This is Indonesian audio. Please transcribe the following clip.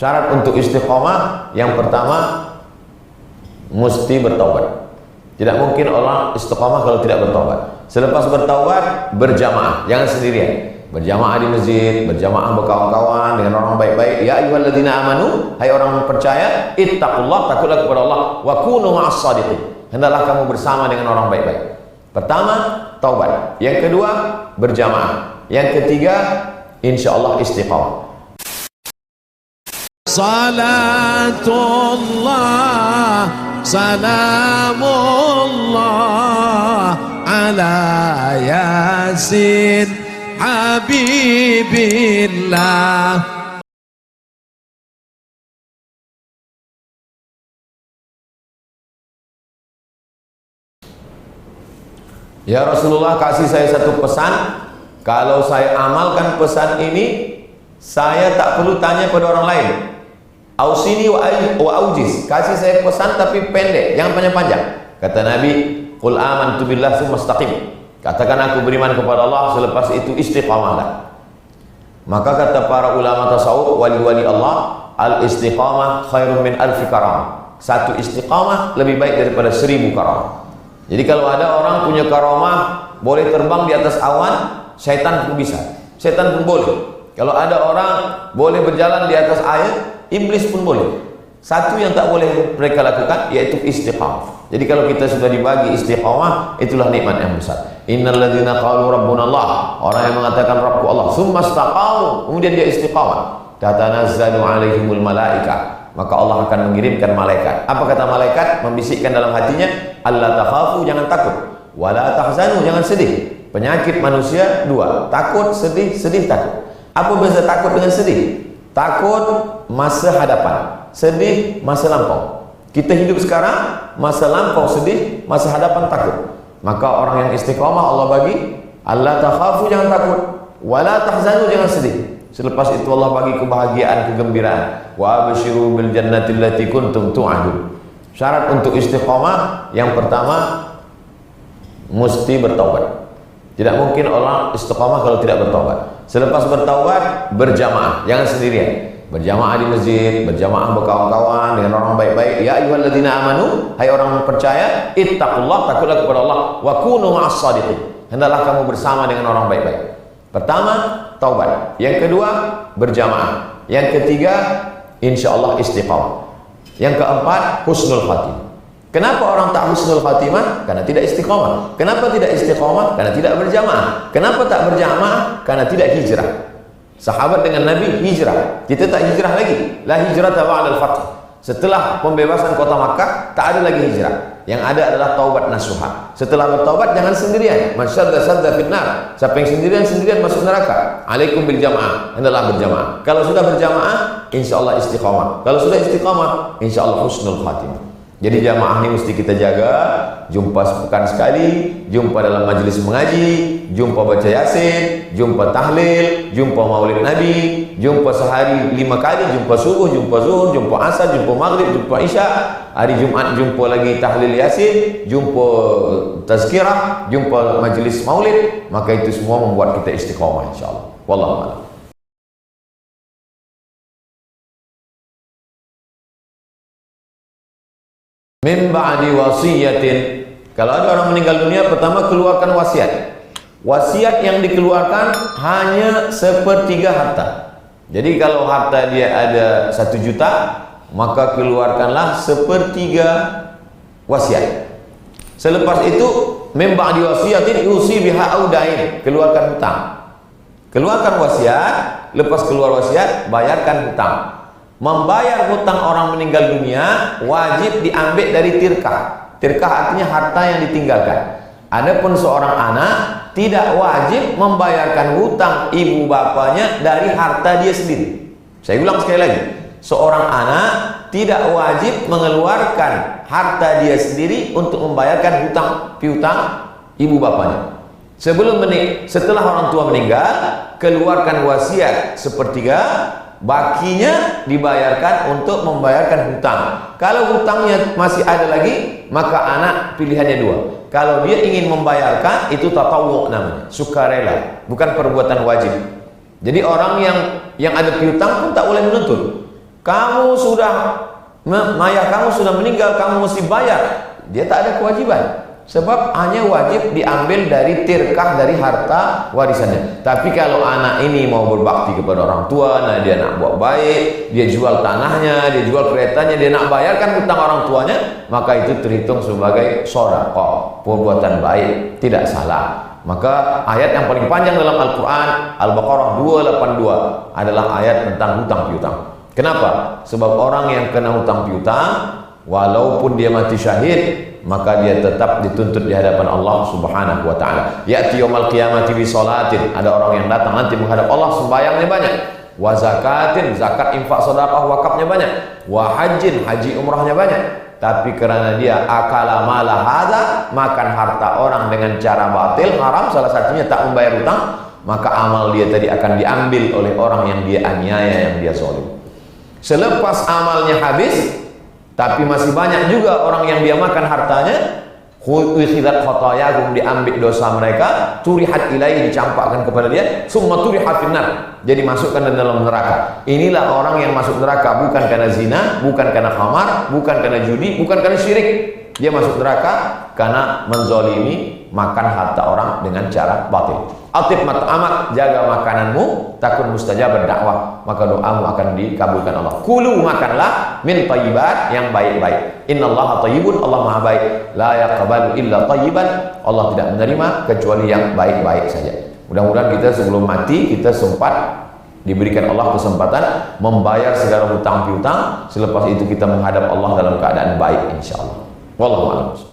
Syarat untuk istiqomah yang pertama mesti bertaubat. Tidak mungkin orang istiqomah kalau tidak bertaubat. Selepas bertaubat berjamaah, jangan sendirian. Berjamaah di masjid, berjamaah berkawan-kawan dengan orang baik-baik. Ya ayyuhalladzina amanu, hai orang percaya, ittaqullah, takutlah kepada Allah, wa kunu ma'as shadiqin. Hendaklah kamu bersama dengan orang baik-baik. Pertama, taubat. Yang kedua, berjamaah. Yang ketiga, insyaallah istiqamah. Salatullah, salamullah ala yasin habibillah. Ya Rasulullah, kasih saya satu pesan. Kalau saya amalkan pesan ini, saya tak perlu tanya pada orang lain. Ausini wa aujiz, kasih saya pesan tapi pendek, jangan panjang-panjang. Kata Nabi, qul amantu billah tsumma istaqim. Katakan aku beriman kepada Allah, selepas itu istiqamahlah. Maka kata para ulama tasawuf, wali-wali Allah, al istiqamah khairun min alfi karamah. Satu istiqamah lebih baik daripada 1000 karamah. Jadi kalau ada orang punya karamah, boleh terbang di atas awan, syaitan pun bisa, syaitan pun boleh. Kalau ada orang boleh berjalan di atas air, iblis pun boleh. Satu yang tak boleh mereka lakukan yaitu istiqamah. Jadi kalau kita sudah dibagi istiqamah, itulah nikmat yang besar. Innal ladzina qalu rabbuna Allah, orang yang mengatakan Rabbku Allah, tsumma istaqamu, kemudian dia istiqamah, tatanazzalu alaihimul malaika, maka Allah akan mengirimkan malaikat. Apa kata malaikat? Membisikkan dalam hatinya, alla takhafu, jangan takut, wala tahzanu, jangan sedih. Penyakit manusia dua, takut, sedih, sedih, takut. Apa beza takut dengan sedih? Takut masa hadapan, sedih masa lampau. Kita hidup sekarang, masa lampau sedih, masa hadapan takut. Maka orang yang istiqamah Allah bagi, alla takhafu, jangan takut, wala tahzanu, jangan sedih. Selepas itu Allah bagi kebahagiaan, kegembiraan. Wa absyiru bil jannati allati kuntum tu'adun. Syarat untuk istiqamah yang pertama mesti bertaubat. Tidak mungkin orang istiqamah kalau tidak bertaubat. Selepas bertaubat berjamaah, jangan sendirian. Berjamaah di masjid, berjamaah berkawan-kawan dengan orang baik-baik. Ya ayyuhalladzina amanu, hai orang percaya, ittaqullah, takutlah kepada Allah, wa kunu ma'as shadiqin. Hendaklah kamu bersama dengan orang baik-baik. Pertama, taubat. Yang kedua, berjamaah. Yang ketiga, insyaallah istiqamah. Yang keempat, husnul khatimah. Kenapa orang tak husnul khatimah? Karena tidak istiqamah. Kenapa tidak istiqamah? Karena tidak berjamaah. Kenapa tak berjamaah? Karena tidak hijrah. Sahabat dengan Nabi hijrah, kita tak hijrah lagi. La hijrata ba'dal fath. Setelah pembebasan kota Makkah, tak ada lagi hijrah. Yang ada adalah taubat nasuha. Setelah bertaubat jangan sendirian. Man syadda fitnar. Siapa yang sendirian masuk neraka. Alaikum bil jamaah. Hendaklah berjamaah. Kalau sudah berjamaah, insyaallah istiqamah. Kalau sudah istiqamah, insyaallah husnul khatimah. Jadi jamaah ini mesti kita jaga. Jumpa sepekan sekali, jumpa dalam majelis mengaji, jumpa baca yasin, jumpa tahlil, jumpa maulid Nabi, jumpa sehari 5 kali, jumpa subuh, jumpa zuhur, jumpa asar, jumpa maghrib, jumpa isya. Hari Jumat jumpa lagi tahlil yasin, jumpa tazkirah, jumpa majelis maulid. Maka itu semua membuat kita istiqamah insyaallah. Wallahu a'lam. Min ba'di wasiyatin. Kalau ada orang meninggal dunia, pertama keluarkan wasiat. Wasiat yang dikeluarkan hanya 1/3 harta. Jadi kalau harta dia ada 1 juta, maka keluarkanlah 1/3 wasiat. Selepas itu, min ba'di wasiyatin yusi biha audain, keluarkan hutang. Keluarkan wasiat, lepas keluar wasiat, bayarkan hutang. Membayar hutang orang meninggal dunia wajib diambil dari tirkah. Tirkah artinya harta yang ditinggalkan. Adapun seorang anak tidak wajib membayarkan hutang ibu bapanya dari harta dia sendiri. Saya ulang sekali lagi. Seorang anak tidak wajib mengeluarkan harta dia sendiri untuk membayarkan hutang piutang ibu bapanya. Setelah orang tua meninggal, keluarkan wasiat 1/3, bakinya dibayarkan untuk membayarkan hutang. Kalau hutangnya masih ada lagi, maka anak pilihannya 2. Kalau dia ingin membayarkan, itu tatawwu namanya, sukarela, bukan perbuatan wajib. Jadi orang yang ada piutang pun tak boleh menuntut. Kamu sudah ayah kamu sudah meninggal, kamu mesti bayar. Dia tak ada kewajiban. Sebab hanya wajib diambil dari tirkah dari harta warisannya. Tapi kalau anak ini mau berbakti kepada orang tua, nah dia nak buat baik, dia jual tanahnya, dia jual keretanya, dia nak bayarkan hutang orang tuanya, maka itu terhitung sebagai sedekah, perbuatan baik, tidak salah. Maka ayat yang paling panjang dalam Al-Quran, Al-Baqarah 282, adalah ayat tentang hutang piutang. Kenapa? Sebab orang yang kena hutang piutang, walaupun dia mati syahid, maka dia tetap dituntut di hadapan Allah Subhanahu wa taala. Ya'ti yaumil qiyamati bi sholatin, ada orang yang datang nanti menghadap Allah sembahyangnya banyak, wa zakatin, zakat, infak, sedekah, wakafnya banyak, wa hajjin, haji umrahnya banyak. Tapi karena dia akala mala hadza, makan harta orang dengan cara batil, haram, salah satunya tak membayar hutang, maka amal dia tadi akan diambil oleh orang yang dia aniaya, yang dia zalim. Selepas amalnya habis, tapi masih banyak juga orang yang dia makan hartanya, ukhidat khatayahum, diambil dosa mereka, turihat ilaihi, dicampakkan kepada dia, summa turihat finnar, jadi masukkan dalam neraka. Inilah orang yang masuk neraka bukan karena zina, bukan karena khamar, bukan karena judi, bukan karena syirik. Dia masuk neraka karena menzalimi, makan harta orang dengan cara batil. Atib mat'amak, jaga makananmu, takun mustajab dakwah, maka doamu akan dikabulkan Allah. Kulu, makanlah, min thayyibat, yang baik-baik. Innallaha thayyibun, Allah maha baik. La yaqbalu illa thayyiban, Allah tidak menerima kecuali yang baik-baik saja. Mudah-mudahan kita sebelum mati, kita sempat diberikan Allah kesempatan membayar segala hutang piutang. Selepas itu kita menghadap Allah dalam keadaan baik, insya Allah. Wallahu a'lam.